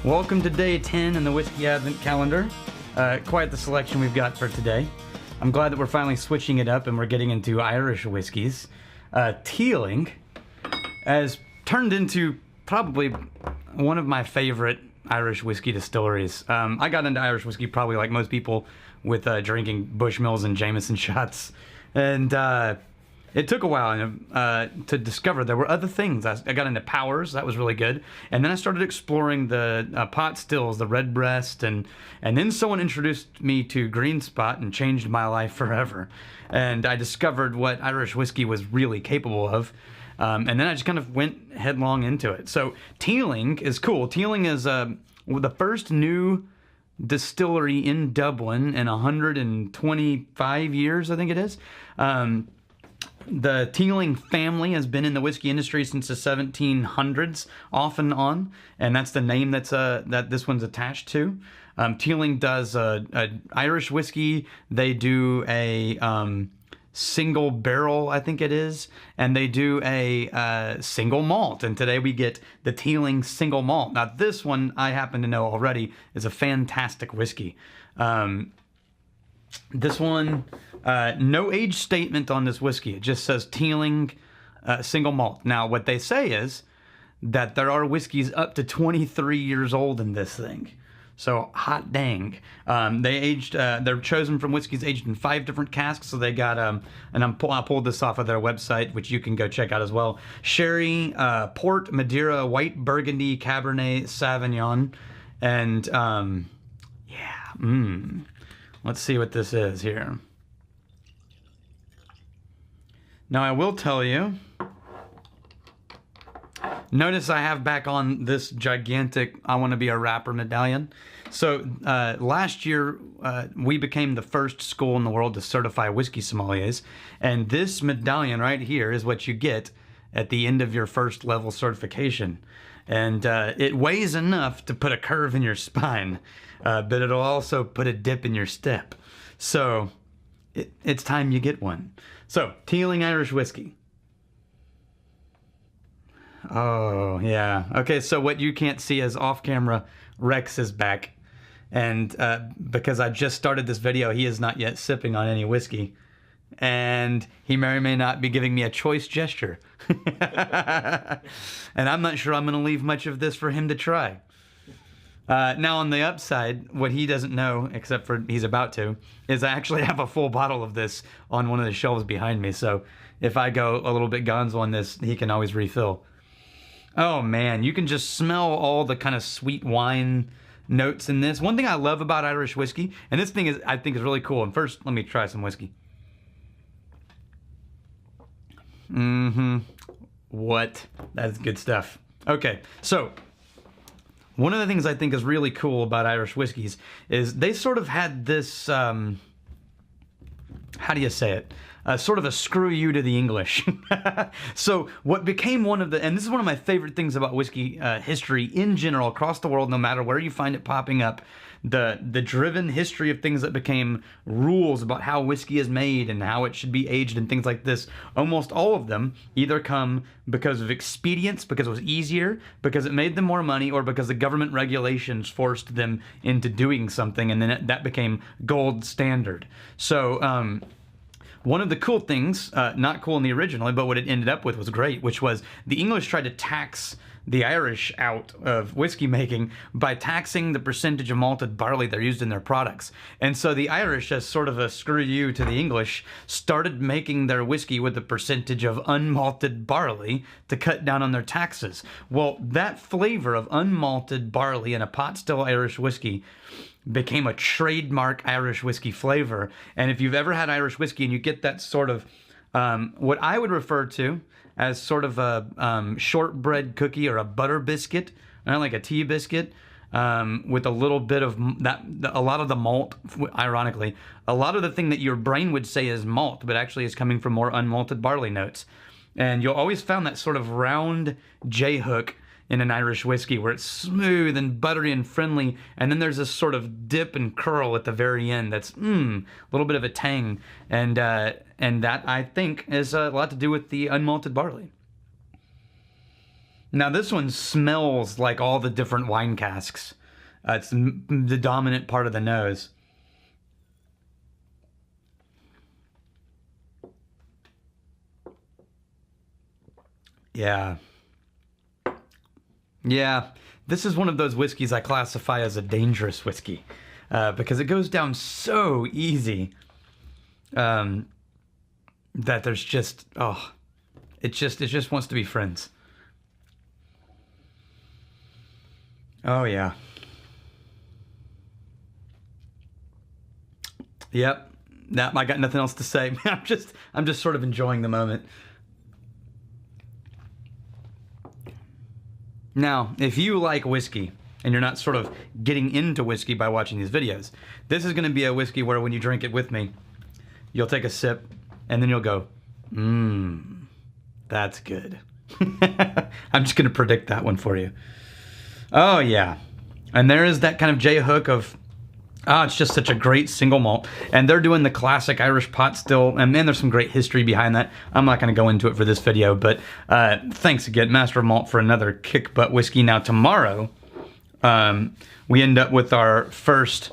Welcome to day 10 in the Whiskey Advent Calendar. Quite the selection we've got for today. I'm glad that we're finally switching it up and we're getting into Irish whiskeys. Teeling has turned into probably one of my favorite Irish whiskey distilleries. I got into Irish whiskey probably like most people with drinking Bushmills and Jameson shots. And it took a while to discover there were other things. I got into Powers, that was really good. And then I started exploring the pot stills, the Redbreast, and then someone introduced me to Green Spot and changed my life forever. And I discovered what Irish whiskey was really capable of. And then I just kind of went headlong into it. So Teeling is cool. Teeling is the first new distillery in Dublin in 125 years, I think it is. The Teeling family has been in the whiskey industry since the 1700s, off and on, and that's the name that this one's attached to. Teeling does a Irish whiskey. They do a single barrel, I think it is, and they do a single malt. And today we get the Teeling single malt. Now this one, I happen to know already, is a fantastic whiskey. This one, no age statement on this whiskey. It just says Teeling single malt. Now, what they say is that there are whiskeys up to 23 years old in this thing. So, hot dang. They're chosen from whiskeys aged in 5 different casks. So they got, and I pulled this off of their website, which you can go check out as well. Sherry, Port, Madeira, White Burgundy, Cabernet, Sauvignon, and let's see what this is here. Now, I will tell you, notice I have back on this gigantic I Want to Be a Rapper medallion. So last year, we became the first school in the world to certify whiskey sommeliers. And this medallion right here is what you get at the end of your first level certification. And it weighs enough to put a curve in your spine, but it'll also put a dip in your step. So it's time you get one. So, Teeling Irish whiskey. Oh, yeah. Okay, so what you can't see is off camera, Rex is back. And because I just started this video, he is not yet sipping on any whiskey. And he may or may not be giving me a choice gesture. And I'm not sure I'm going to leave much of this for him to try. Now, on the upside, what he doesn't know, except for he's about to, is I actually have a full bottle of this on one of the shelves behind me. So if I go a little bit gonzo on this, he can always refill. Oh, man, you can just smell all the kind of sweet wine notes in this. One thing I love about Irish whiskey, and this thing I think is really cool. And first, let me try some whiskey. What? That's good stuff. Okay, so one of the things I think is really cool about Irish whiskeys is they sort of had this, how do you say it? Sort of a screw you to the English. So what became one of the, and this is one of my favorite things about whiskey history in general across the world, no matter where you find it popping up, the driven history of things that became rules about how whiskey is made and how it should be aged and things like this, almost all of them either come because of expedience, because it was easier, because it made them more money, or because the government regulations forced them into doing something, and then that became gold standard. So, one of the cool things, not cool in the original, but what it ended up with was great, which was the English tried to tax the Irish out of whiskey making by taxing the percentage of malted barley they're used in their products. And so the Irish, as sort of a screw you to the English, started making their whiskey with a percentage of unmalted barley to cut down on their taxes. Well, that flavor of unmalted barley in a pot still Irish whiskey became a trademark Irish whiskey flavor. And if you've ever had Irish whiskey and you get that sort of, what I would refer to as sort of a shortbread cookie or a butter biscuit, like a tea biscuit, with a little bit of that, a lot of the malt, ironically, a lot of the thing that your brain would say is malt, but actually is coming from more unmalted barley notes. And you'll always found that sort of round J-hook in an Irish whiskey where it's smooth and buttery and friendly, and then there's this sort of dip and curl at the very end that's a little bit of a tang, and that I think is a lot to do with the unmalted barley. Now this one smells like all the different wine casks. It's the dominant part of the nose. Yeah. Yeah. This is one of those whiskeys I classify as a dangerous whiskey because it goes down so easy that there's just, oh, it just wants to be friends. Oh yeah. Yep. Nah, I got nothing else to say. I'm just sort of enjoying the moment. Now, if you like whiskey and you're not sort of getting into whiskey by watching these videos, this is going to be a whiskey where when you drink it with me, you'll take a sip and then you'll go, that's good. I'm just going to predict that one for you. Oh yeah. And there is that kind of J hook of, it's just such a great single malt. And they're doing the classic Irish pot still. And man, there's some great history behind that. I'm not going to go into it for this video, but thanks again, Master of Malt, for another kick butt whiskey. Now tomorrow, we end up with our first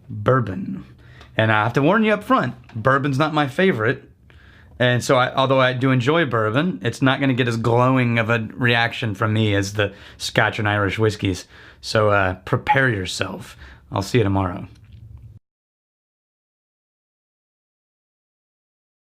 bourbon. And I have to warn you up front, bourbon's not my favorite. And so although I do enjoy bourbon, it's not going to get as glowing of a reaction from me as the Scotch and Irish whiskeys. So prepare yourself. I'll see you tomorrow.